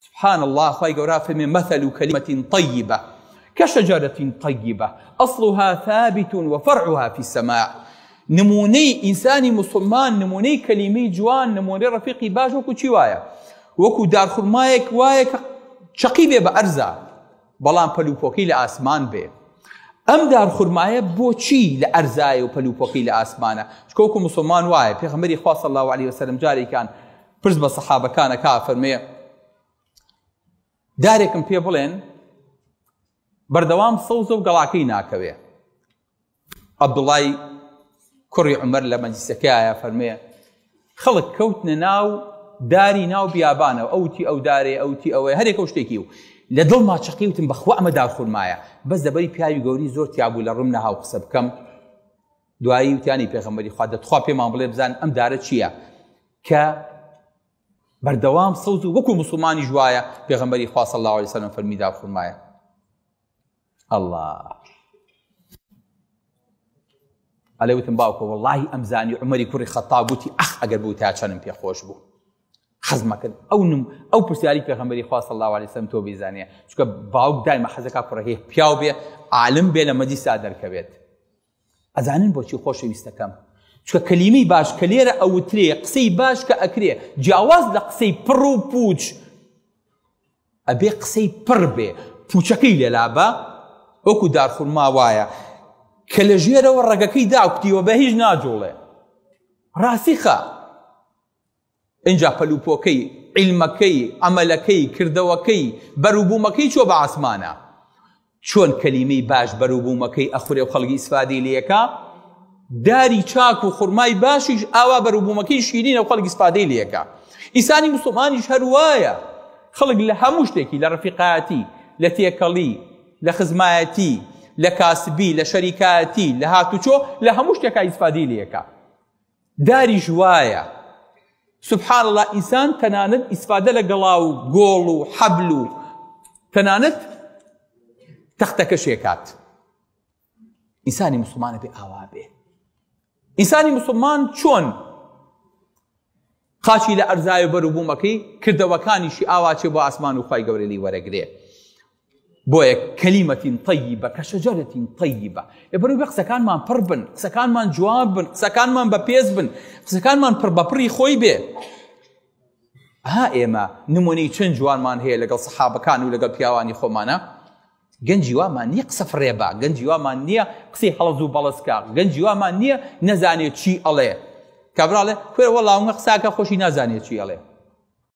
سبحان الله خی گەورە فەرمێ مثل كلمة طيبة كشجرة طيبة أصلها ثابت وفرعها في السماء. نمونەی ئینسانی مسلمان، نمونەی کەلیمەی جوان، نمونەی ڕەفیقی باش وەکو چی وایە؟ وەکو دارخورمایەک وایە کە چەقی بێ بە ئەرزە بەڵام پەلوپۆکەی لە ئاسمان بێ. ئەم دارخورمایە بۆچی لە ئەرزایە و پەلوپۆکەی لە ئاسمانە؟ چکە وەکو مسلمان وایە پێغەمبەری خوا صلی الله علیه وسلم جارێکیان پرس بە سەحابەکانەکە فەرمێ دارێکم پێ بڵێن بەردەوام سەوزە و گەڵاکەی ناکەوێ. عەبدوڵای کوڕی عومەر لە مەجلیسەکەیە فەرمێ خەڵک کەوتنە ناو داری ناو بیابانەوە، ئەوتی ئەو دارێ ئەوتی ئەوەیە هەرێکە و شتێکی و لە دڵما چەقیوتم بەخوا ئەمە دارخورمایە، بەس دەبەری پیاوی گەوری زۆر تیابوو لە ڕووم نەهاو قسە بکەم. دوایی وتیانی پێغەمبەری خوا دەتخوا پێمان بڵێ بزان ئەم دارە چییە کە بەردەوام سەوز و وەکو مسلمانی جوایە. پێغەمبەری خوا صلی الله علیه وسلم فەرمی دارخورمایە. الله ئەلێ وتم باوکە وەڵڵاهی ئەمزانی عومەری کوڕی خەتاب وتی ئەخ ئەگەر بوو تا چەندم پێخۆش بوو حەزمەکرد ئەو پرسیاری پێغەمبەری خوا صلی الله علیه وسلم تۆ بیزانیە. چونکە باوک دایمە حەزەکە کوڕەکەی پیاو بێ عالم بێ لە مەجلیسا دەرکەوێت. ئەزانن بۆچی خۆشەویستەکەم؟ چونکە کەلیمەی باش کە لێرە ئەوترێ قسەی باش کە ئەکرێ جیاواز لە قسەی پڕ و پوچ ئەبێ قسەی پڕ بێ پوچەکەی لێلا بە وەکو دارخورما وایە کە لە ژێرەوە ڕەگەکەی داوکتیوە بە هیچ ناجوڵێ ڕاستیخە. اینجا پەلوپۆکەی عیلمەکەی ئەمەلەکەی کردەوەکەی بەرووبوومەکەی چۆ بە ئاسمانە. چۆن کەلیمەی باش بەرووبوومەکەی ئەخورێ و خەڵکی ئیسفادەی لێەکە، داری چاک و خوڕمای باشیش ئاوا بەرووبوومەکەی شیرینە و خەڵکی ئیسفادەی لێەکە. ئینسانی موسڵمانیش هەروایە. خەڵک لە هەموو شتێکی لە ڕەفیقایەتی، لە تێکەڵی، لە خزمایەتی، لە کاسبی، لە شەریکایەتی، لە هاتوچۆ، لە هەموو شتێکا ئیسفادەی لێەکە. داری جوایە. سبحان الله ئینسان تەنانەت ئیسفادە لە گەڵا و گۆڵ و حەبل و تەنانەت تەختەکەشێکات. ئینسانی موسڵمانە بێ ئاوا بێ. ئینسانی موسڵمان چۆن قاچی لە ئەرزای و بەرووبوومەکەی کردەوەکانیشی ئاوا چێ بۆ ئاسمان و خوای گەورە لی وەرەگرێ. بۆیە کەلیمەتین طەیبە کە شەجەرەتین طەیبە. لەبەرەوەی بە قسەکانمان پڕ بن، قسەکانمان جوان بن، قسەکانمان بەپێز بن، قسەکانمان پڕ بە پڕی خۆی بێ. ئێمە نمونەی چەند جوانمان هەیە لەگەڵ سەحابەکان و لەگەڵ پیاوانی خۆمانە. گەنجی وامان نییە قسە فڕێبە، گەنجی وامان نییە قسەی هەڵەز و بەڵەسکە، گەنجی وامان نییە نەزانێت چی ئەڵێ. کابراڵێ کوێرە وەڵاو ئەمە قساکە خۆشی نازانێت چی ئەڵێ.